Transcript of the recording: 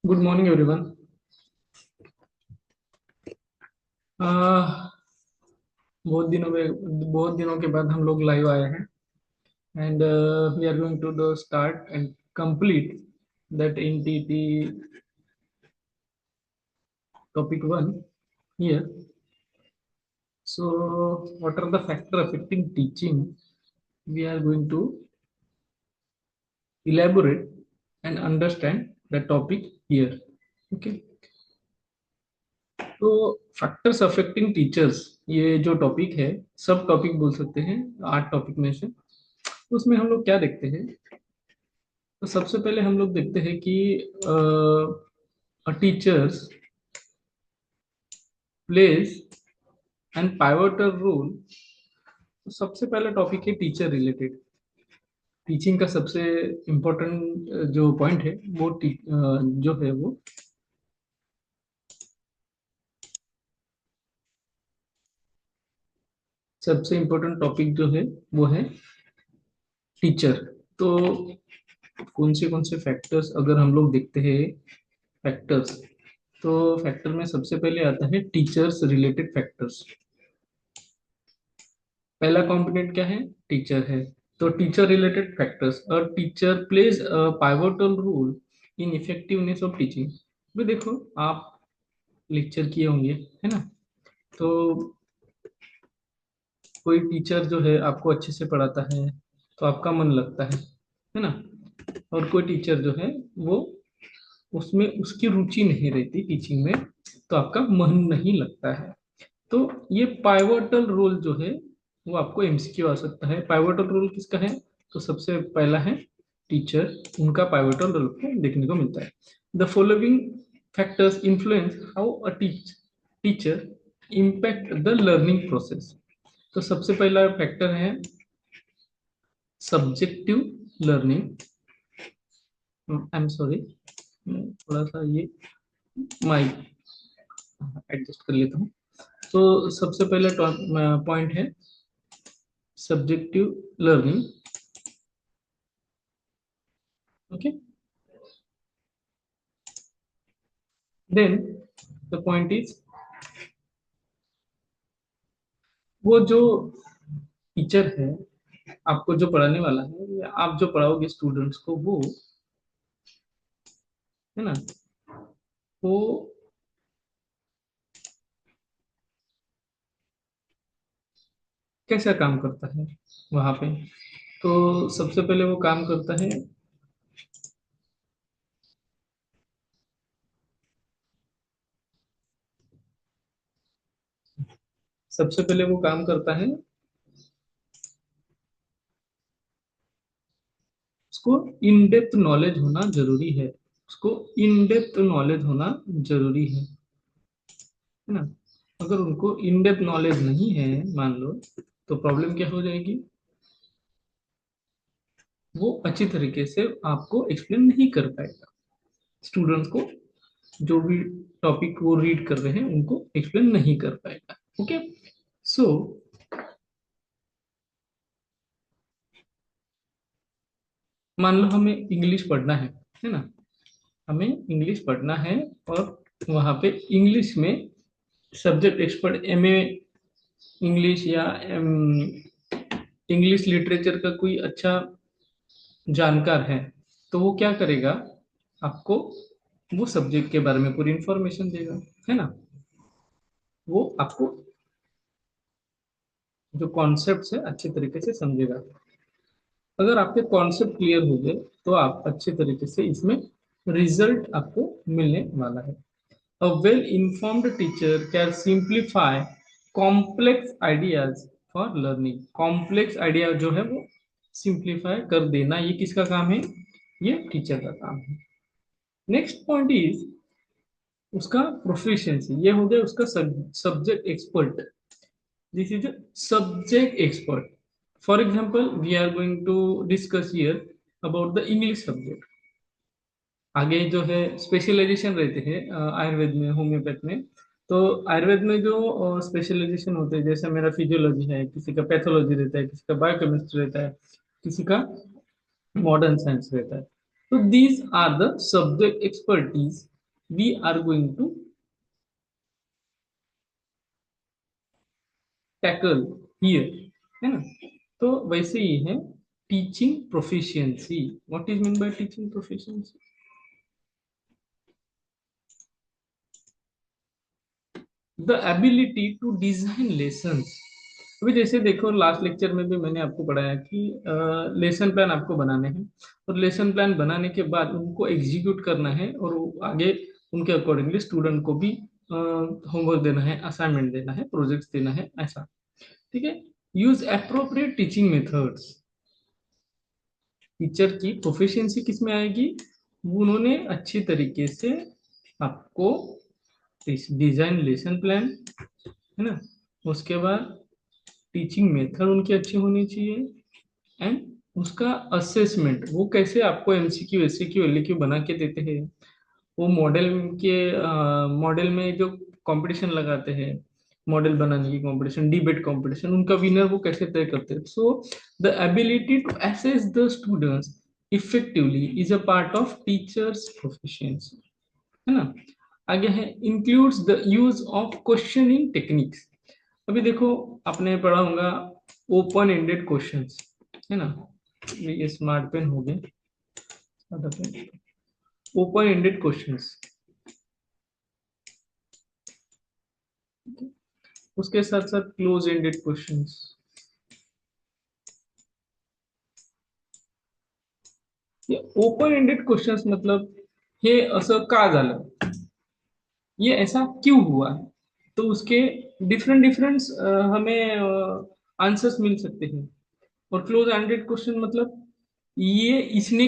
Good morning everyone. बहुत दिनों के बाद हम लोग लाइव आए हैं and we are going to the start and complete that entity topic one here. So what are the factors affecting teaching? We are going to elaborate and understand the topic here. Okay. तो factors affecting teachers, ये जो topic है, सब topic बोल सकते हैं, 8 topic में से. उसमें हम लोग क्या देखते हैं? तो सबसे पहले हम लोग देखते हैं कि teachers plays and pivotal role. तो सबसे पहला टॉपिक है टीचर रिलेटेड. टीचिंग का सबसे इम्पोर्टेंट जो पॉइंट है वो जो है वो सबसे इम्पोर्टेंट टॉपिक जो है वो है टीचर. तो कौन से फैक्टर्स अगर हम लोग देखते हैं फैक्टर्स, तो फैक्टर में सबसे पहले आता है टीचर्स रिलेटेड फैक्टर्स. पहला कंपोनेंट क्या है? टीचर है. तो टीचर रिलेटेड फैक्टर्स और teacher plays a pivotal role in effectiveness of teaching. भी देखो, आप लेक्चर किए होंगे, है ना? तो कोई टीचर जो है आपको अच्छे से पढ़ाता है तो आपका मन लगता है ना? और कोई टीचर जो है वो उसमें उसकी रुचि नहीं रहती टीचिंग में, तो आपका मन नहीं लगता है. तो ये पाइवोटल रोल जो है वो आपको एमसीक्यू आ सकता है. पाइवोटल रोल किसका है? तो सबसे पहला है टीचर. उनका पाइवोटल रोल को देखने को मिलता है. The following factors influence how a teacher impact the learning process. तो सबसे पहला फैक्टर है subjective learning. I am sorry, थोड़ा सा ये माइक एडजस्ट कर लेता हूँ. तो सबसे पहला पॉइंट है subjective learning. Okay. Then the point is, वो जो टीचर है, आपको जो पढ़ाने वाला है या आप जो पढ़ाओगे स्टूडेंट्स को, वो है ना, वो कैसा काम करता है वहां पे? तो सबसे पहले वो काम करता है, सबसे पहले वो काम करता है, उसको इन डेप्थ नॉलेज होना जरूरी है. उसको इन डेप्थ नॉलेज होना जरूरी है ना? अगर उनको इन डेप्थ नॉलेज नहीं है, मान लो, तो प्रॉब्लम क्या हो जाएगी? वो अच्छी तरीके से आपको एक्सप्लेन नहीं कर पाएगा. स्टूडेंट्स को जो भी टॉपिक वो रीड कर रहे हैं उनको एक्सप्लेन नहीं कर पाएगा. ओके. सो मान लो हमें इंग्लिश पढ़ना है ना? हमें इंग्लिश पढ़ना है और वहां पे इंग्लिश में सब्जेक्ट एक्सपर्ट एमए इंग्लिश या इंग्लिश लिटरेचर का कोई अच्छा जानकार है, तो वो क्या करेगा? आपको वो सब्जेक्ट के बारे में पूरी इंफॉर्मेशन देगा, है ना? वो आपको जो कॉन्सेप्ट है अच्छे तरीके से समझेगा. अगर आपके कॉन्सेप्ट क्लियर हो गए तो आप अच्छे तरीके से इसमें रिजल्ट आपको मिलने वाला है. A well informed teacher can simplify complex ideas for learning. Complex idea जो है वो सिंप्लीफाई कर देना, ये किसका काम है? ये टीचर का काम है. नेक्स्ट पॉइंट इज उसका प्रोफिशिएंसी. ये हो गया उसका subject expert. This is a subject expert. For example, we are going to discuss here about the English subject. आगे जो है स्पेशलाइजेशन रहते हैं आयुर्वेद में, होम्योपैथ में. तो आयुर्वेद में जो स्पेशलाइजेशन होते हैं, जैसे मेरा फिजियोलॉजी है, किसी का पैथोलॉजी रहता है, किसी का बायोकेमिस्ट्री रहता है, किसी का मॉडर्न साइंस रहता है. तो these are the subject expertise we are going to tackle here, है ना। तो वैसे ही है teaching proficiency. What is mean by teaching proficiency? The ability to design lessons. अभी जैसे देखो लास्ट लेक्चर में भी मैंने आपको पढ़ाया कि लेसन प्लान आपको बनाने हैं, और लेसन प्लान बनाने के बाद उनको एग्जीक्यूट करना है, और आगे उनके अकॉर्डिंगली स्टूडेंट को भी होमवर्क देना है, असाइनमेंट देना है, प्रोजेक्ट्स देना है, ऐसा। ठीक है। Use appropriate teaching methods. Teacher की प्रोफिशिएंसी किस में आएगी? उन्होंने अच्छी तरीके से आपको डिजाइन लेसन प्लान, है ना, उसके बाद टीचिंग मेथड उनकी अच्छी होनी चाहिए, एंड उसका असेसमेंट, वो कैसे आपको एमसीक्यू एससीक्यू एलक्यू बना के देते हैं, वो मॉडल के मॉडल में जो कंपटीशन लगाते हैं, मॉडल बनाने की कंपटीशन, डिबेट कंपटीशन, उनका विनर वो कैसे तय करते हैं। So the ability to assess the students effectively is a part of teachers proficiency, है ना। आगे है includes the use of questioning techniques. अभी देखो आपने पढ़ा होगा ओपन एंडेड क्वेश्चंस, है ना। ये स्मार्ट पेन हो गए, ओपन एंडेड क्वेश्चंस, उसके साथ साथ क्लोज एंडेड क्वेश्चंस। ये ओपन एंडेड क्वेश्चंस मतलब हे असं का झालं, ये ऐसा क्यों हुआ, तो उसके डिफरेंट डिफरेंट हमें आंसर्स मिल सकते हैं। और क्लोज एंडेड क्वेश्चन मतलब ये इसने